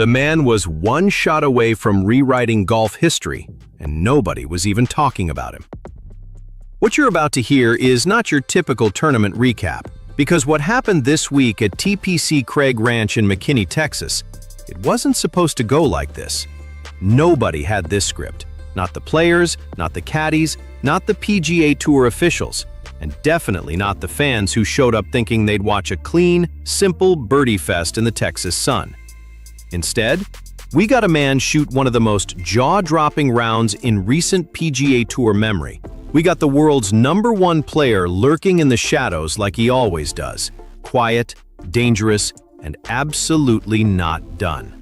The man was one shot away from rewriting golf history, and nobody was even talking about him. What you're about to hear is not your typical tournament recap, because what happened this week at TPC Craig Ranch in McKinney, Texas, it wasn't supposed to go like this. Nobody had this script. Not the players, not the caddies, not the PGA Tour officials, and definitely not the fans who showed up thinking they'd watch a clean, simple birdie fest in the Texas sun. Instead, we got a man shoot one of the most jaw-dropping rounds in recent PGA Tour memory. We got the world's #1 player lurking in the shadows like he always does. Quiet, dangerous, and absolutely not done.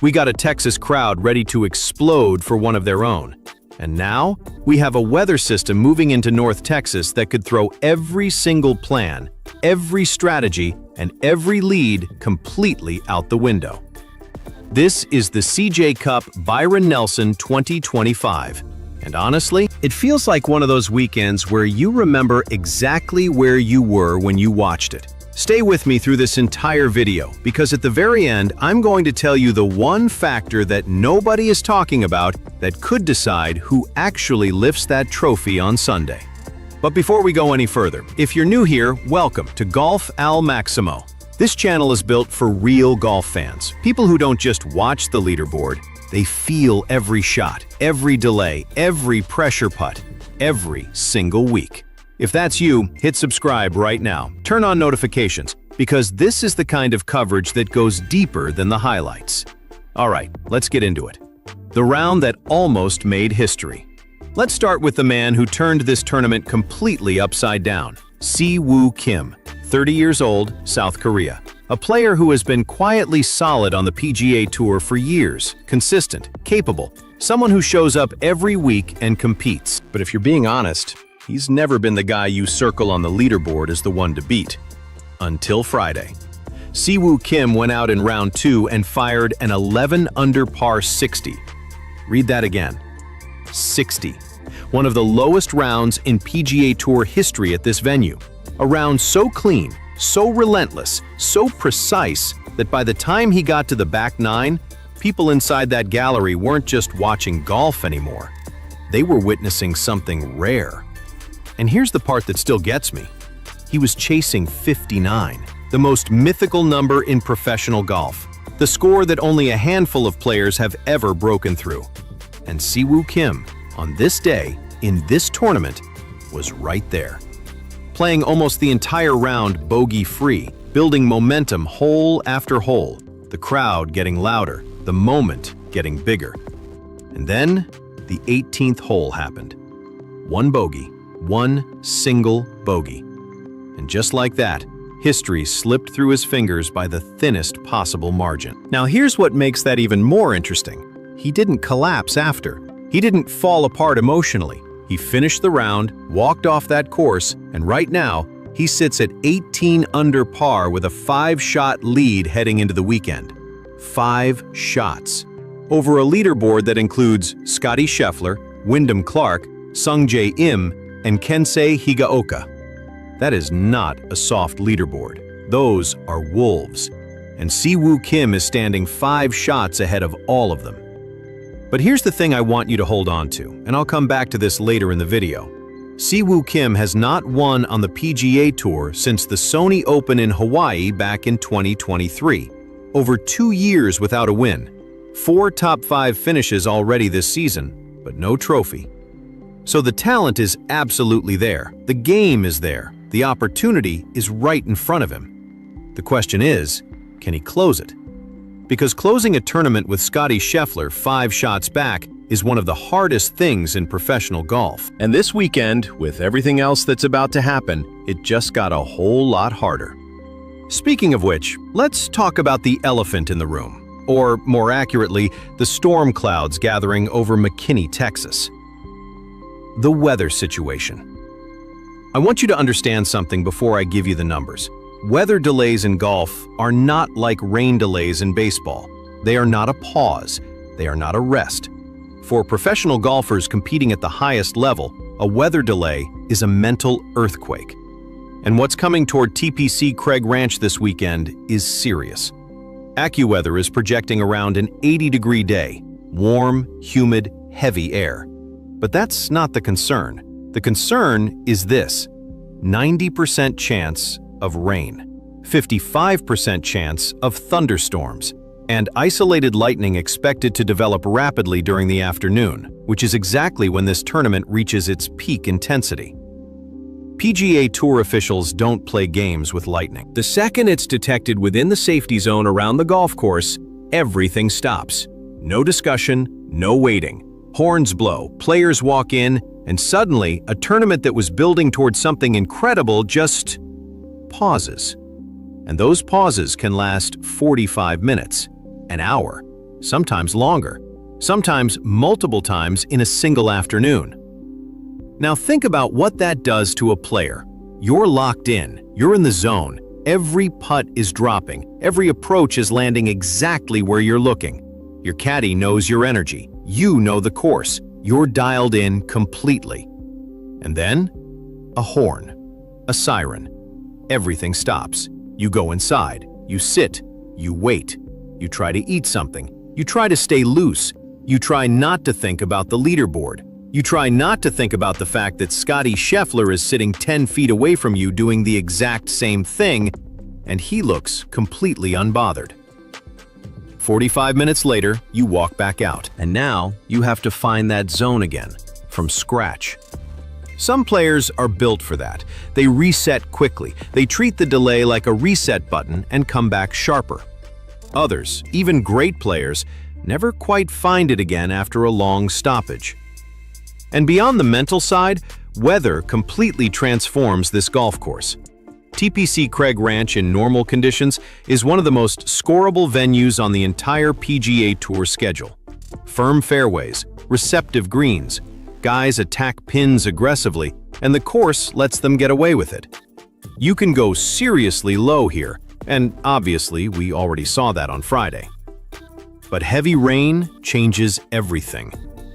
We got a Texas crowd ready to explode for one of their own. And now, we have a weather system moving into North Texas that could throw every single plan, every strategy, and every lead completely out the window. This is the CJ Cup Byron Nelson 2025. And honestly, it feels like one of those weekends where you remember exactly where you were when you watched it. Stay with me through this entire video, because at the very end, I'm going to tell you the one factor that nobody is talking about that could decide who actually lifts that trophy on Sunday. But before we go any further, if you're new here, welcome to Golf Al Maximo. This channel is built for real golf fans, people who don't just watch the leaderboard, they feel every shot, every delay, every pressure putt, every single week. If that's you, hit subscribe right now. Turn on notifications, because this is the kind of coverage that goes deeper than the highlights. All right, let's get into it. The round that almost made history. Let's start with the man who turned this tournament completely upside down. Si-Woo Kim, 30 years old, South Korea. A player who has been quietly solid on the PGA Tour for years, consistent, capable, someone who shows up every week and competes. But if you're being honest, he's never been the guy you circle on the leaderboard as the one to beat. Until Friday. Si-Woo Kim went out in round 2 and fired an 11 under par 60. Read that again. 60. One of the lowest rounds in PGA Tour history at this venue. A round so clean, so relentless, so precise that by the time he got to the back 9, people inside that gallery weren't just watching golf anymore. They were witnessing something rare. And here's the part that still gets me. He was chasing 59, the most mythical number in professional golf, the score that only a handful of players have ever broken through. And Si-Woo Kim, on this day, in this tournament, was right there. Playing almost the entire round bogey-free, building momentum hole after hole, the crowd getting louder, the moment getting bigger. And then, the 18th hole happened. One bogey. One single bogey. And just like that, history slipped through his fingers by the thinnest possible margin. Now here's what makes that even more interesting. He didn't collapse after. He didn't fall apart emotionally. He finished the round, walked off that course, and right now, he sits at 18 under par with a 5-shot lead heading into the weekend. 5 shots. Over a leaderboard that includes Scottie Scheffler, Wyndham Clark, Sungjae Im, and Kensei Higaoka. That is not a soft leaderboard. Those are wolves. And Si-Woo Kim is standing 5 shots ahead of all of them. But here's the thing I want you to hold on to, and I'll come back to this later in the video. Si-Woo Kim has not won on the PGA Tour since the Sony Open in Hawaii back in 2023. Over 2 years without a win. 4 top 5 finishes already this season, but no trophy. So the talent is absolutely there, the game is there, the opportunity is right in front of him. The question is, can he close it? Because closing a tournament with Scottie Scheffler 5 shots back is one of the hardest things in professional golf. And this weekend, with everything else that's about to happen, it just got a whole lot harder. Speaking of which, let's talk about the elephant in the room, or more accurately, the storm clouds gathering over McKinney, Texas. The weather situation. I want you to understand something before I give you the numbers. Weather delays in golf are not like rain delays in baseball. They are not a pause. They are not a rest. For professional golfers competing at the highest level, a weather delay is a mental earthquake. And what's coming toward TPC Craig Ranch this weekend is serious. AccuWeather is projecting around an 80-degree day, warm, humid, heavy air. But that's not the concern. The concern is this: 90% chance of rain, 55% chance of thunderstorms, and isolated lightning expected to develop rapidly during the afternoon, which is exactly when this tournament reaches its peak intensity. PGA Tour officials don't play games with lightning. The second it's detected within the safety zone around the golf course, everything stops. No discussion, no waiting. Horns blow, players walk in, and suddenly, a tournament that was building towards something incredible just pauses. And those pauses can last 45 minutes, an hour, sometimes longer, sometimes multiple times in a single afternoon. Now think about what that does to a player. You're locked in, you're in the zone, every putt is dropping, every approach is landing exactly where you're looking. Your caddy knows your energy, you know the course, you're dialed in completely. And then, a horn, a siren. Everything stops. You go inside, you sit, you wait, you try to eat something, you try to stay loose, you try not to think about the leaderboard. You try not to think about the fact that Scottie Scheffler is sitting 10 feet away from you doing the exact same thing, and he looks completely unbothered. 45 minutes later, you walk back out, and now you have to find that zone again, from scratch. Some players are built for that. They reset quickly. They treat the delay like a reset button and come back sharper. Others, even great players, never quite find it again after a long stoppage. And beyond the mental side, weather completely transforms this golf course. TPC Craig Ranch in normal conditions is one of the most scoreable venues on the entire PGA Tour schedule. Firm fairways, receptive greens, guys attack pins aggressively, and the course lets them get away with it. You can go seriously low here, and obviously we already saw that on Friday. But heavy rain changes everything.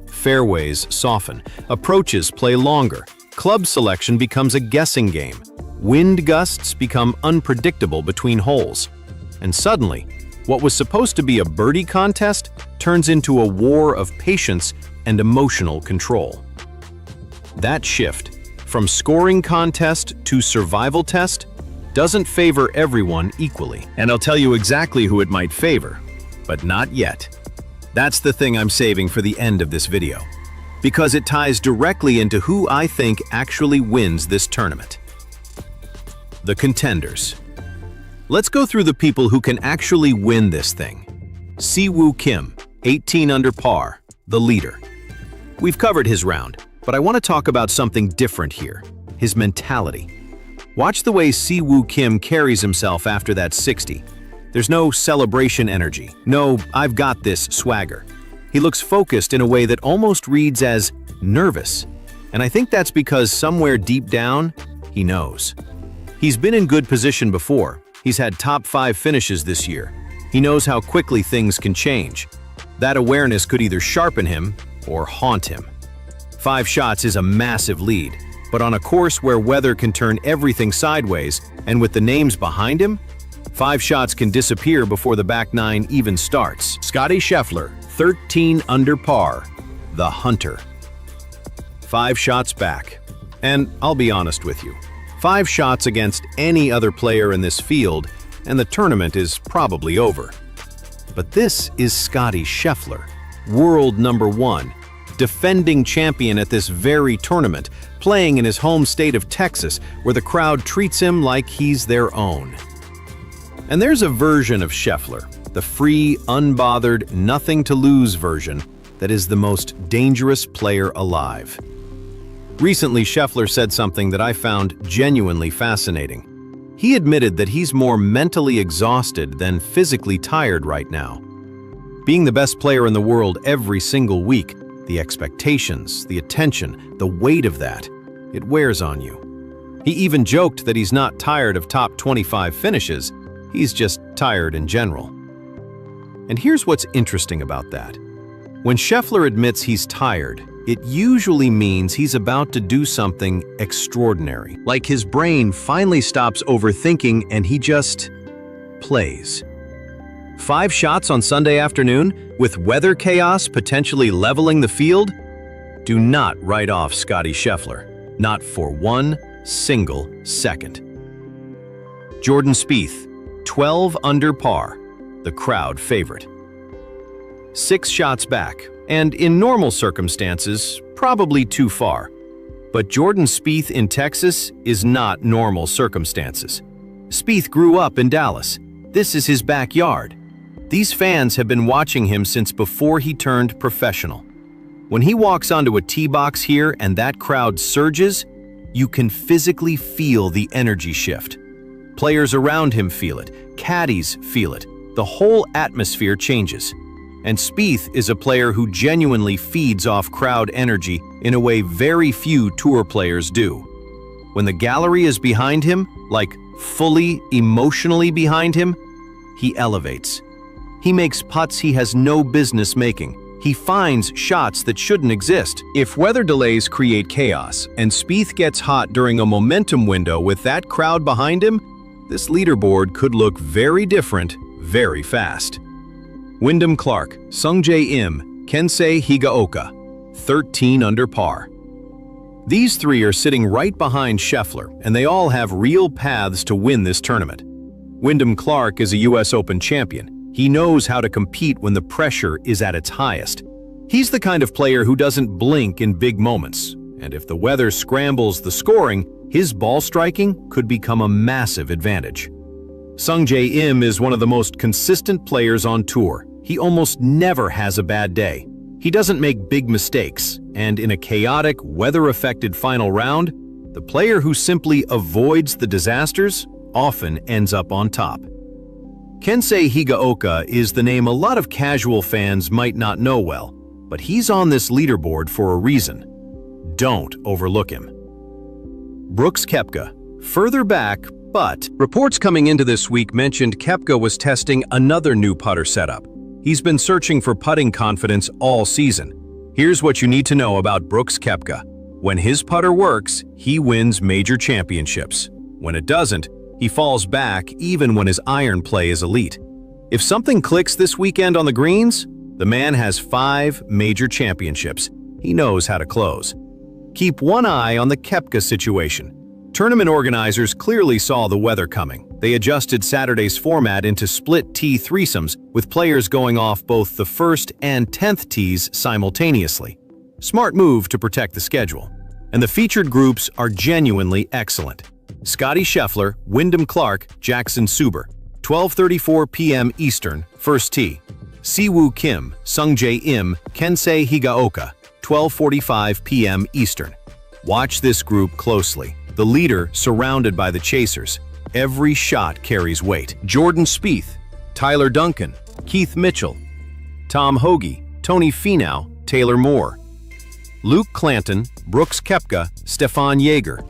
Fairways soften, approaches play longer, club selection becomes a guessing game, wind gusts become unpredictable between holes, and suddenly, what was supposed to be a birdie contest turns into a war of patience and emotional control. That shift, from scoring contest to survival test, doesn't favor everyone equally. And I'll tell you exactly who it might favor, but not yet. That's the thing I'm saving for the end of this video, because it ties directly into who I think actually wins this tournament. The contenders. Let's go through the people who can actually win this thing. Si-Woo Kim, 18 under par, the leader. We've covered his round, but I want to talk about something different here, his mentality. Watch the way Si-Woo Kim carries himself after that 60. There's no celebration energy, no "I've got this" swagger. He looks focused in a way that almost reads as nervous. And I think that's because somewhere deep down, he knows. He's been in good position before. He's had top 5 finishes this year. He knows how quickly things can change. That awareness could either sharpen him or haunt him. 5 shots is a massive lead, but on a course where weather can turn everything sideways, and with the names behind him, 5 shots can disappear before the back 9 even starts. Scottie Scheffler, 13 under par, the hunter. 5 shots back. And I'll be honest with you, 5 shots against any other player in this field, and the tournament is probably over. But this is Scottie Scheffler, world #1, defending champion at this very tournament, playing in his home state of Texas, where the crowd treats him like he's their own. And there's a version of Scheffler, the free, unbothered, nothing-to-lose version, that is the most dangerous player alive. Recently, Scheffler said something that I found genuinely fascinating. He admitted that he's more mentally exhausted than physically tired right now. Being the best player in the world every single week, the expectations, the attention, the weight of that, it wears on you. He even joked that he's not tired of top 25 finishes, he's just tired in general. And here's what's interesting about that. When Scheffler admits he's tired, it usually means he's about to do something extraordinary. Like his brain finally stops overthinking and he just plays. 5 shots on Sunday afternoon, with weather chaos potentially leveling the field? Do not write off Scottie Scheffler, not for 1 single second. Jordan Spieth, 12 under par, the crowd favorite. 6 shots back, and in normal circumstances, probably too far. But Jordan Spieth in Texas is not normal circumstances. Spieth grew up in Dallas. This is his backyard. These fans have been watching him since before he turned professional. When he walks onto a tee box here and that crowd surges, you can physically feel the energy shift. Players around him feel it, caddies feel it, the whole atmosphere changes. And Spieth is a player who genuinely feeds off crowd energy in a way very few tour players do. When the gallery is behind him, like fully emotionally behind him, he elevates. He makes putts he has no business making. He finds shots that shouldn't exist. If weather delays create chaos and Spieth gets hot during a momentum window with that crowd behind him, this leaderboard could look very different very fast. Wyndham Clark, Sungjae Im, Kensei Higaoka, 13 under par. These 3 are sitting right behind Scheffler, and they all have real paths to win this tournament. Wyndham Clark is a US Open champion. He knows how to compete when the pressure is at its highest. He's the kind of player who doesn't blink in big moments, and if the weather scrambles the scoring, his ball striking could become a massive advantage. Sungjae Im is one of the most consistent players on tour. He almost never has a bad day. He doesn't make big mistakes, and in a chaotic, weather-affected final round, the player who simply avoids the disasters often ends up on top. Kensei Higaoka is the name a lot of casual fans might not know well, but he's on this leaderboard for a reason. Don't overlook him. Brooks Koepka, further back, but reports coming into this week mentioned Koepka was testing another new putter setup. He's been searching for putting confidence all season. Here's what you need to know about Brooks Koepka. When his putter works, he wins major championships. When it doesn't, he falls back even when his iron play is elite. If something clicks this weekend on the greens, the man has 5 major championships. He knows how to close. Keep one eye on the Koepka situation. Tournament organizers clearly saw the weather coming. They adjusted Saturday's format into split tee threesomes, with players going off both the 1st and 10th tees simultaneously. Smart move to protect the schedule. And the featured groups are genuinely excellent. Scottie Scheffler, Wyndham Clark, Jackson Suber, 12:34 p.m. Eastern, 1st tee. Siwoo Kim, Sungjae Im, Kensei Higaoka, 12:45 p.m. Eastern. Watch this group closely. The leader surrounded by the chasers. Every shot carries weight. Jordan Spieth, Tyler Duncan, Keith Mitchell, Tom Hoge, Tony Finau, Taylor Moore, Luke Clanton, Brooks Koepka, Stefan Jaeger.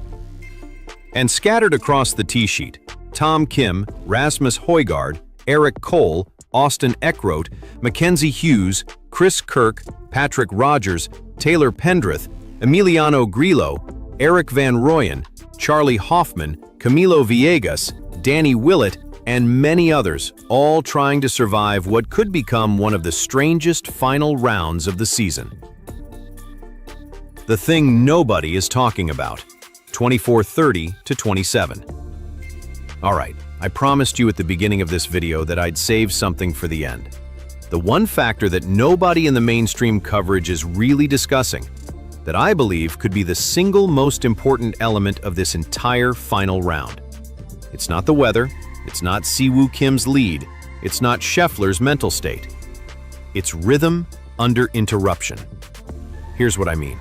And scattered across the tee sheet, Tom Kim, Rasmus Højgaard, Eric Cole, Austin Eckroat, Mackenzie Hughes, Chris Kirk, Patrick Rogers, Taylor Pendrith, Emiliano Grillo, Eric Van Rooyen, Charlie Hoffman, Camilo Villegas, Danny Willett, and many others, all trying to survive what could become one of the strangest final rounds of the season. The thing nobody is talking about, 24:30 to 27. All right, I promised you at the beginning of this video that I'd save something for the end. The one factor that nobody in the mainstream coverage is really discussing, that I believe could be the single most important element of this entire final round. It's not the weather, it's not Siwoo Kim's lead, it's not Scheffler's mental state. It's rhythm under interruption. Here's what I mean.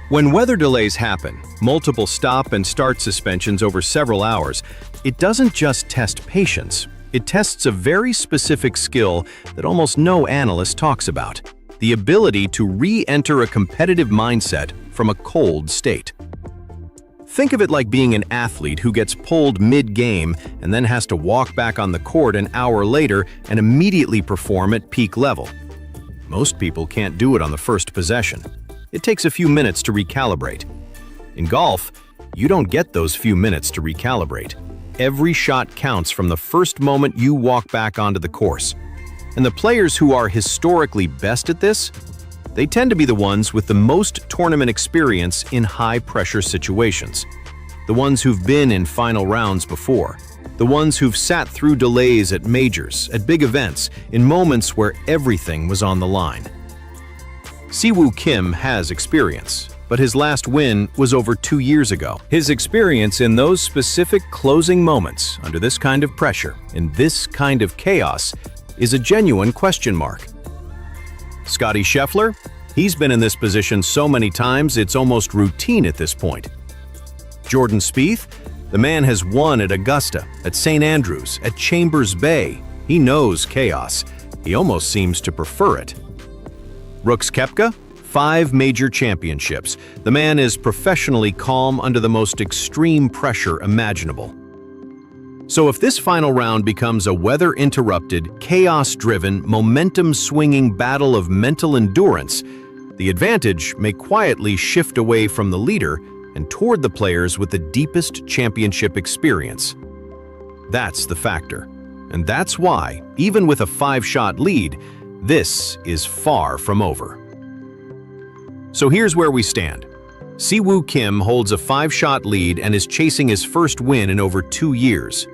When weather delays happen, multiple stop and start suspensions over several hours, it doesn't just test patience, it tests a very specific skill that almost no analyst talks about: the ability to re-enter a competitive mindset from a cold state. Think of it like being an athlete who gets pulled mid-game and then has to walk back on the court an hour later and immediately perform at peak level. Most people can't do it on the first possession. It takes a few minutes to recalibrate. In golf, you don't get those few minutes to recalibrate. Every shot counts from the first moment you walk back onto the course. And the players who are historically best at this, they tend to be the ones with the most tournament experience in high-pressure situations. The ones who've been in final rounds before. The ones who've sat through delays at majors, at big events, in moments where everything was on the line. Siwoo Kim has experience, but his last win was over 2 years ago. His experience in those specific closing moments, under this kind of pressure, in this kind of chaos, is a genuine question mark. Scottie Scheffler? He's been in this position so many times it's almost routine at this point. Jordan Spieth? The man has won at Augusta, at St. Andrews, at Chambers Bay. He knows chaos. He almost seems to prefer it. Brooks Koepka? 5 major championships. The man is professionally calm under the most extreme pressure imaginable. So if this final round becomes a weather-interrupted, chaos-driven, momentum-swinging battle of mental endurance, the advantage may quietly shift away from the leader and toward the players with the deepest championship experience. That's the factor. And that's why, even with a 5-shot lead, this is far from over. So here's where we stand. Siwoo Kim holds a 5-shot lead and is chasing his first win in over 2 years.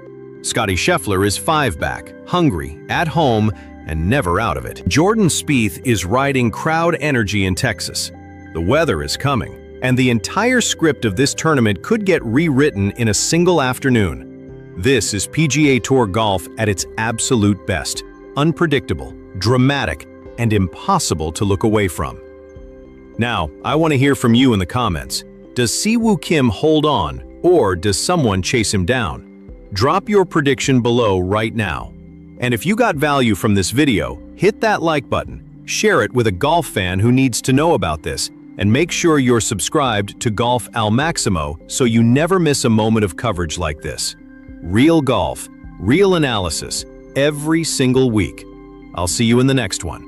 Scottie Scheffler is 5 back, hungry, at home, and never out of it. Jordan Spieth is riding crowd energy in Texas. The weather is coming, and the entire script of this tournament could get rewritten in a single afternoon. This is PGA Tour golf at its absolute best. Unpredictable, dramatic, and impossible to look away from. Now, I want to hear from you in the comments. Does Siwoo Kim hold on, or does someone chase him down? Drop your prediction below right now. And if you got value from this video, hit that like button, share it with a golf fan who needs to know about this, and make sure you're subscribed to Golf Al Maximo so you never miss a moment of coverage like this. Real golf, real analysis, every single week. I'll see you in the next one.